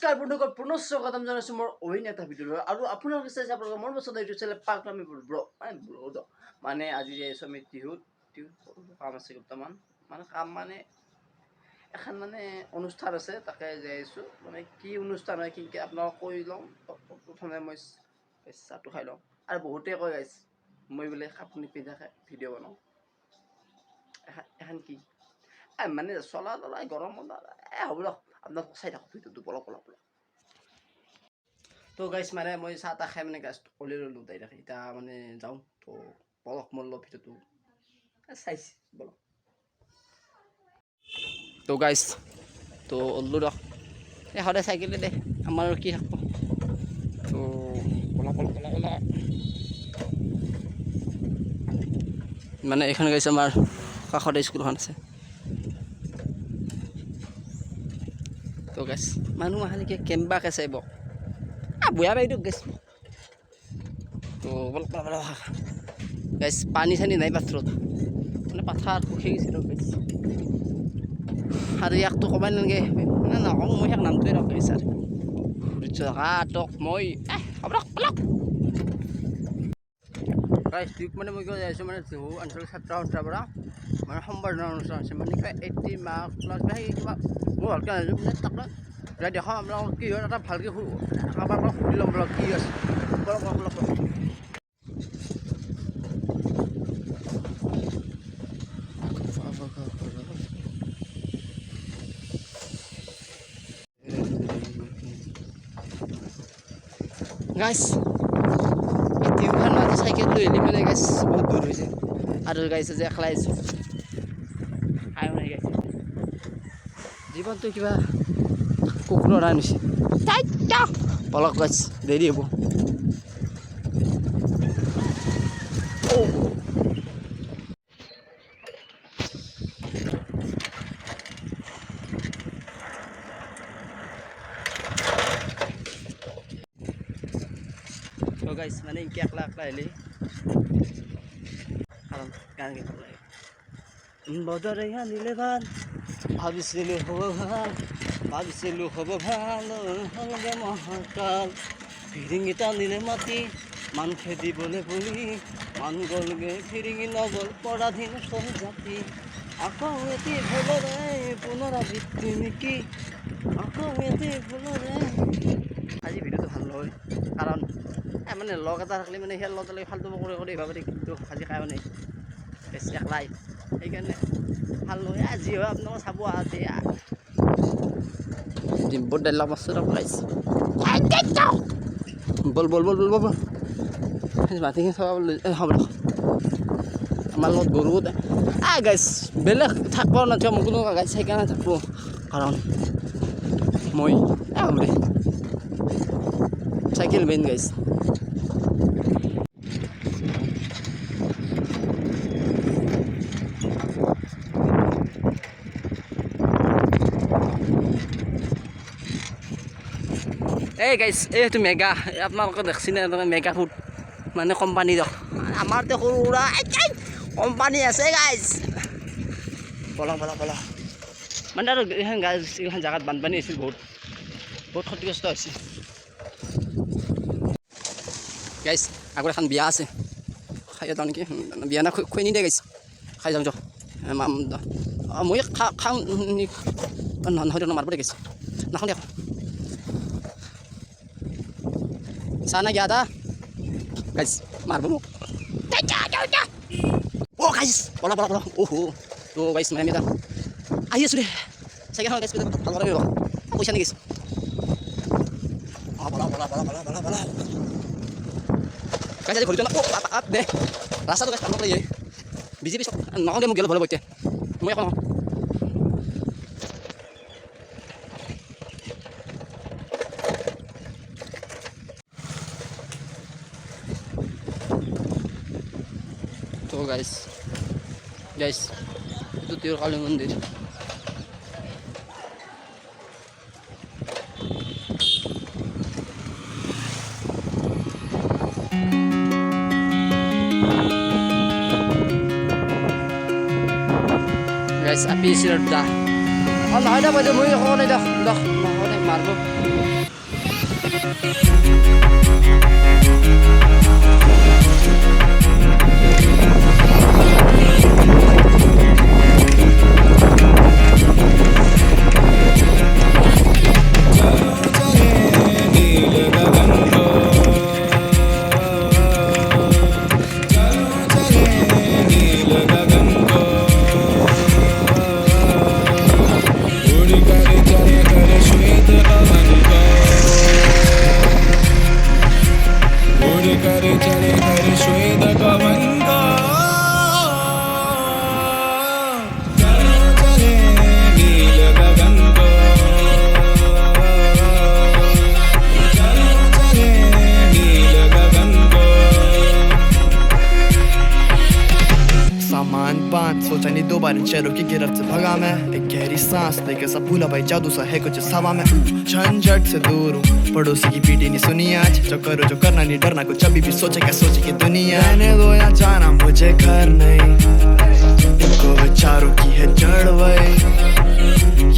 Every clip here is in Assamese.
বন্ধুসকল পুনৰ স্বাগতম জনাইছোঁ মোৰ অইন এটা ভিডিঅ'লৈ আৰু আপোনালোকে চাইছে আপোনালোকৰ মন পচন্দ ইউটিউব চেনেল পাগলামি ব্লগ মানে আজি যাই আছোঁ আমি টিহুত কাম আছে কেইটামান কাম মানে এখন অনুষ্ঠান আছে তাকে যাই আছোঁ কি অনুষ্ঠান হয় কি আপোনালোকক কৈ লওঁ প্ৰথমে মই চাহটো খাই লওঁ আৰু বহুতে কয় গাইছ মই বোলে কাপোৰ নিপিন্ধাকে ভিডিঅ' বনাওঁ এখন কি মানে চলা তলা গৰমত হ'ব দিয়ক আপোনালোক চাই থাকক ভিডিঅ'টো পলক তো গাইছ মই চাহ তাহ খাই গাছ অলি ল'লোঁ তাই থাকে এতিয়া যাওঁ তো পলক মোৰ লওঁ ভিডিঅ'টো চাইছে বলক তো গাইছ তো অল্লো দিয়ক এই সদায় চাইকেলে দে আমাৰ কি থাকব তো এইখন গাইছ আমাৰ কাষতে স্কুলখন আছে তো গাইছ মানুহ আহে নেকি কেম্বাকে চাইব বুঢ়া বাইদেউ গেছ তো গাইছ পানী চানী নাই পাথৰত পাথাৰ শুকি গৈছে ৰ গাইছ আৰু ইয়াকতো ক'বাই নালাগে নকওঁ মই ইয়াক নামটোৱে ৰখাইছ আৰু কাটক মই গাইছ ট্ৰিপ মই কিয় যাই আছোঁ টিহু আঞ্চলিক ছাত্ৰ সন্থাৰ পৰা সম্বৰ্ধনা অনুষ্ঠান আছে কিবা 80 মাৰ্ক প্লাছ কিবা মই ভালকৈ নাজানো তাক এতিয়া দেখাওঁ আপোনালোকক কি হয় এটা ভালকৈ কাৰোবাৰ পৰা সুধি ল'ম বোলক কি আছে গাইছ টিউখন আজি চাইকেল লৈ আহিলে গাইছ বহুত দূৰ হৈছে আৰু গাইছ যে একলাই আছোঁ খায়ো নাই গাইছ জীৱনটো কিবা কুকুৰৰ আনিছে পলক গাইছ দেৰি হ'ব তো গাইছ ইনকে একলা আহিলে কাৰণ গান গাই ভাল লাগে বদৰে আনিলে ভাল ভাবিছিলোঁ হ'ব ভাল হ'লগে মহাকাল ফিৰিঙিটা নিলে মাতি মান খেদিবলৈ বুলি মান গ'লগে ফিৰিঙি নগ'ল পৰাধীন চব জাতি আকৌ এটি ভুলৰে পুনৰাবৃত্তি নেকি আকৌ এটি ভুলৰে আজি ভিডিঅ'টো ভাল নহয় কাৰণ লগ এটা থাকিলে সেই লগ এটা ফাল্টু কৰি ভাবে কিন্তু আজি খাই বেছি একলাই সেইকাৰণে ভাল নহয় যি হয় আপোনালোকে চাব আহোঁতে ডিম্পুৰ ডাইলগ মাছটো পাইছে বল মাটিখিনি চাব হ'ব আমাৰ লগত গৰু গাইছ বেলেগ থাকিব নাথাকিব মোক কোনো গাইছ সেইকাৰণে থাকোঁ কাৰণ মই চাইকেল বেন গাইছ এই গাইছ এইটো মেগা আপোনালোকে দেখছি নে মেগা ফুড কোম্পানী দিয়ক আমাৰতো সৰু সুৰা কোম্পানী আছে গাইছ বলা আৰু এইখন গাইছ এইখন জেগাত বানপানী হৈছিল বহুত ক্ষতিগ্ৰস্ত হৈছে গাইছ আগত এখন বিয়া আছে খাই যাওঁ নেকি বিয়া না খুৱাই নিদিয়ে গাইছ খাই যাওঁ মই খাওঁ নহয় মাৰিব দে গাইছ নাখাওঁ দিয়ক sana gyada guys marbo mo oh guys bola oh guys may mita ayos deh saya guys kita kalau orang aku sana guys bola guys jadi boleh oh apa deh rasa tuh guys kalau lagi biji besok mau dia mau gelo bola bote mau ya तो guys itu Tiur Kali Mandir guys api sirda Allah ada pada mu ya kau dah marbo सोचा नहीं दो बार इन शहरों की गिरफ्त से भगा मैं एक गहरी सांस लेकर सब भूला भाई जादू सा है कुछ हवा में झंझट से दूर हूँ पड़ोसी की पीटी नहीं सुनी आज जो करो जो करना नहीं डरना कुछ अभी भी सोचे क्या सोचे कि दुनिया रहने दो या जाना मुझे घर नहीं इनको विचारों की है जड़ वही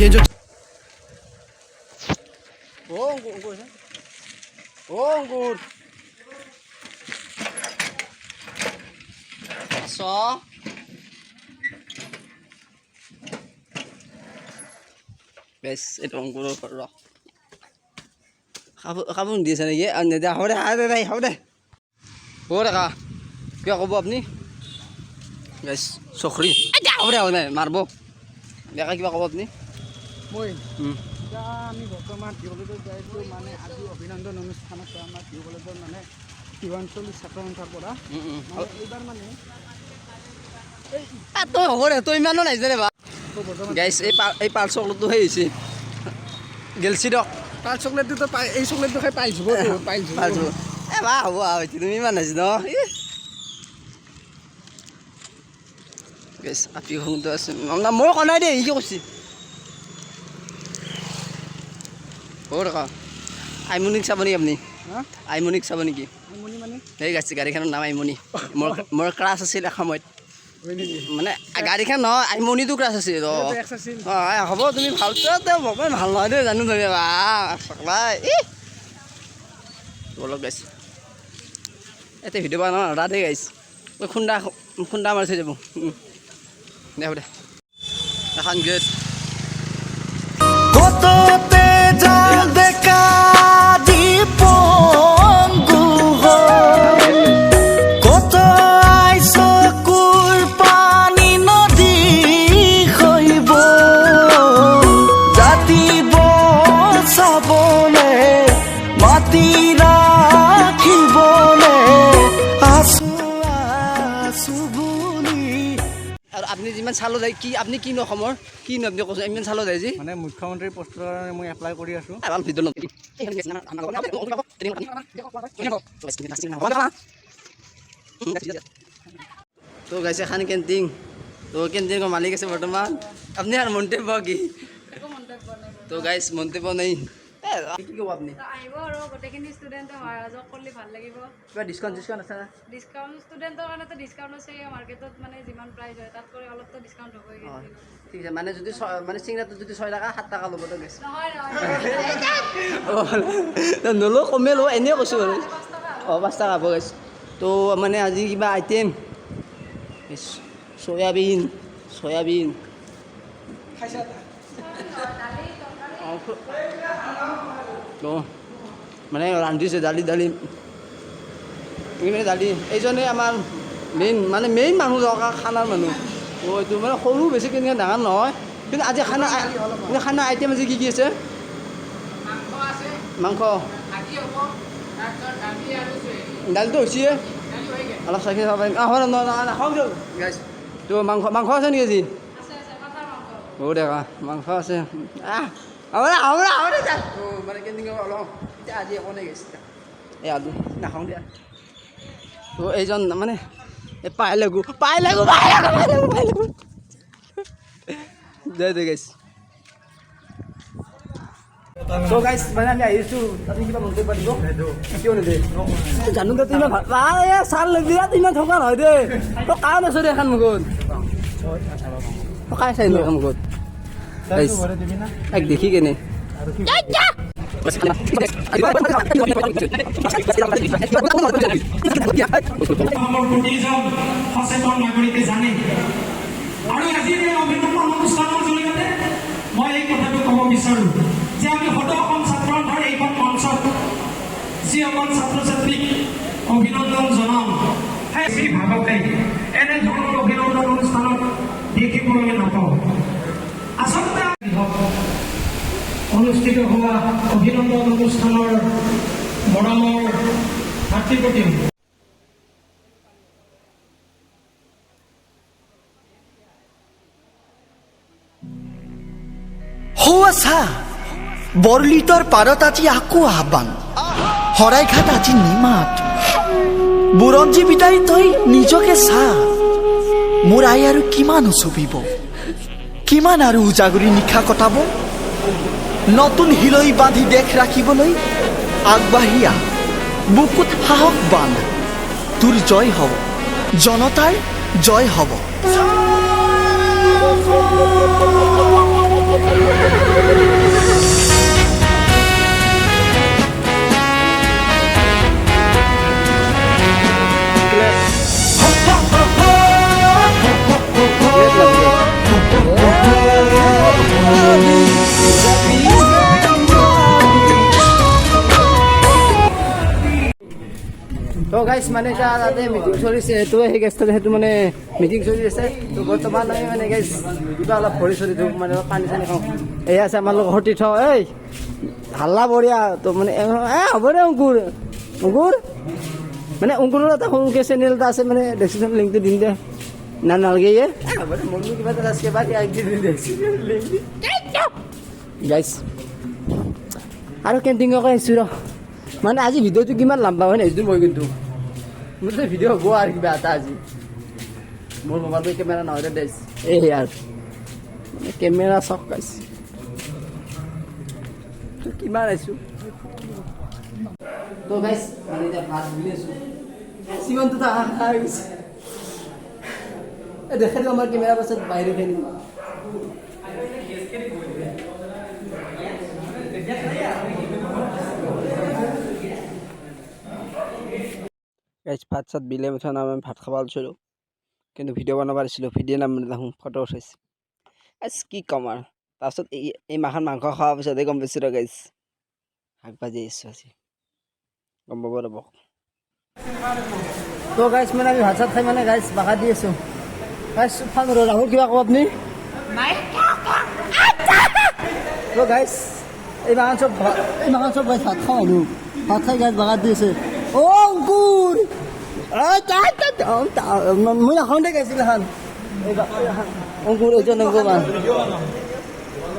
ये जो Onggur. So. Guys, itu onggur perlu. Kamu di sana ya? Anda dah, udah. Udah kah? Kau aku buat ni. Guys, sokri. Udah, marbo. Dia kaki aku buat ni. Moi. আমি বৰ্তমান টিউ কলেজত যাইছোঁ মানে আজি অভিনন্দন অনুষ্ঠান আছে আমাৰ টিউ কলেজৰ মানে 43 ছাত্ৰ সংখ্যাৰ পৰা এইবাৰ মানে তই হ'ব দে তই ইমানো নাই জানে বা গাইছ এই পাল চকলেটটো হৈ হৈছে গেলছি দক পাল চকলেটটো তো পাই এই চকলেটটো খাই পাইছো পাইছো এ বা হ'ব আৰু তুমি ইমান নাছি ন গাইছ আপি হংটো আছে মই কনাই দে কি কৈছি और का आइमोनिक साबनी अपनी हां आइमोनिक साबनी की আইমনি মানে এই গাছি গাড়ীখনৰ নাম আইমনি মোৰ ক্লাছ আছিল সময়ত হয় নেকি মানে গাড়ীখন নহয় আইমনিটো ক্লাছ আছিল তো এক্স আছিল হ'ব তুমি ভালতো তে মই ভাল নহয় দে জানো তুমি বা সকলাই বলক গাইছ এতে ভিডিঅ' বনাও ৰাধে গাইছ মই খুন্দা মাৰি থৈ যাব দে হ'ব দে এখন গেট কততে জাল দেখা দীপঙ্গু কত আইস কুল পানি নদী হইব জাতিব চাবলে মাতি রাখিবলে আছো আছো বুলি আৰু আপুনি যিমান চালো যায় কি আপুনি কি নখমৰ কি ন আপুনি কৈছে ইমান চালো যায় যে মানে মুখ্যমন্ত্ৰীৰ পষ্টৰ কাৰণে মই এপ্লাই কৰি আছো ভাল ভিডিঅ' লম তো গাইছে খান কেণ্টিং তো কেণ্টিনৰ মালিক আছে বৰ্তমান আপুনি আৰু মন্তব্য কি তো গাইছ মন্তব্য নাই কি ক'ব আপুনি আহিব আৰু গোটেইখিনি ষ্টুডেণ্টে মহাৰাজক কৰিলে ভাল লাগিব কিবা ডিছকাউণ্ট আছে না ডিছকাউণ্ট ষ্টুডেণ্টৰ কাৰণেতো ডিছকাউণ্ট আছে মাৰ্কেটত মানে যিমান প্ৰাইচ হয় তাত কৰি অলপতো ডিছকাউণ্ট হ'বই ঠিক আছে মানে যদি মানে চিংৰাটো যদি 6 টকা 7 টকা ল'ব তো গেছ নহয় নলওঁ কমে লওঁ এনেই কৈছোঁ বাৰু 5 টকা হ'ব গেছ তো মানে আজি কিবা আইটেম চয়াবিন মানে ৰান্ধিছে দালি মানে দালি এইজনে আমাৰ মেইন মানুহ দৰকাৰ খানাৰ মানুহ এইটো মানে সৰু বেছি কেনেকৈ ডাঙৰ নহয় কিন্তু আজি খানা আইটেম আজি কি আছে মাংস দালিটো হৈছে অলপ চাই চাব পাৰিম নাখাওঁ দিয়ক গাইছ তো মাংস আছে নেকি আজি বহুত দেখা মাংস আছে মানে কেণ্টিং অলপ এতিয়া আজি একো নাই গৈছে এই আলু নাখাওঁ দিয়া তো এইজন মানে এই পাই লাগো দে গাইছ তো গাইছ মানে আমি আহিছোঁ তাতে কিবা মন্তব্য দিব কিয় নিদে জানো দে ইমান ভাল চাল বিৰাট ইমান থকা নহয় দে তই কাৰণ আছ দে এখন মুখত কাই চাই এখন মুখত এক দেখি কেনে প্ৰতিজন সচেতন নাগৰিকে জানে আৰু আজিৰ এই অভিনন্দন অনুষ্ঠানৰ জৰিয়তে মই এই কথাটো ক'ব বিচাৰোঁ যে আমি সদৌ অসম ছাত্ৰ সন্থাৰ এইখন মঞ্চত যিসকল ছাত্ৰ ছাত্ৰীক অভিনন্দন জনাম সেই ভাগতে এনেধৰণৰ অভিনন্দন অনুষ্ঠানত দেখিবলৈ নাপাওঁ আচলতে অনুষ্ঠিত হোৱা অভিনন্দন অনুষ্ঠানৰ মৰমৰ ভাতৃপ্ৰতিম আছা বৰলিতৰ পাৰত আজি আকৌ আহ্বান শৰাইঘাট আজি নিমাত বুৰঞ্জী বিদায় তই নিজকে চা মোৰ আই আৰু কিমান উচপিব কিমান আৰু উজাগৰি নিশা কটাব নতুন হিলৈ বান্ধি দেশ ৰাখিবলৈ আগবাঢ়ি আহ বুকুত সাহস বান্ধ তোৰ জয় হ'ব জনতাৰ জয় হ'ব তো গাইছ মানে এতিয়া তাতে মিটিং চলিছে সেইটো সেই গেছটোতে সেইটো মানে মিটিং চলি আছে তো বৰ্তমান আমি মানে গাইছ কিবা অলপ ভৰি চৰি দিওঁ মানে পানী চানী খাওঁ এই আছে আমাৰ লগত সতি থওঁ এই হাল্লা বঢ়িয়া তো মানে হ'ব দে অংকুৰ অংকুৰ মানে অংকুৰৰ এটা সৰুকৈ চেনেল এটা আছে মানে ডেছক্ৰিপশ্যন লিংকটো দিম দে না নালাগে হ'ব দে মনটো কিবা এটা আছে বাকী গাইছ আৰু কেণ্টিঙকে আহিছোঁ ৰ মানে আজি ভিডিঅ'টো কিমান লম্বা হয় নাহিছোঁ মই কিন্তু মোৰ ভিডিঅ' হ'ব আৰু কিবা এটা আজি মোৰ মোবাইলটো কেমেৰা নহয় দেছ এই আৰু মানে কেমেৰা চক পাইছে কিমান আহিছোঁ তো গাইছ মানে এতিয়া ভাত বুলি আছোঁ চিমনটো খাই গৈছে দেখাই দিওঁ আমাৰ কেমেৰা পাছত বাহিৰত খেলি গাইছ ভাত চাত বিলে মুঠা নাম আমি ভাত খাব আছিলোঁ কিন্তু ভিডিঅ' বনাব পাৰিছিলোঁ ভিডিঅ' নাম দেখোঁ ফটো উঠাইছে আজ কি ক'ম আৰু তাৰপিছত এই মাহখন মাংস খোৱাৰ পিছতে গম পাইছোঁ ৰ গাইছ শাক ভাজি আহিছোঁ আজি গম পাব ৰ'ব তো গাইছ মানে আমি ভাত চাত খাই মানে গাইছ বাগা দি আছোঁ গাইছ ফান ৰাহুল কিবা ক'ব আপুনি তো গাইছ এই মাহখন চব গাইছ ভাত খাওঁ মানুহ ভাত খাই গাইছ বাগা দি আছে অ' অংকুৰ মই নাখাওঁতে গাইছিল এখন অংকুৰ এইজন অংকুৰমান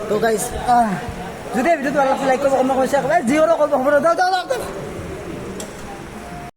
তো গাইছ যদি ভিডিঅ'টো অলপ লাইক কৰিব কমা কৈছে যি কৰিব হ'ব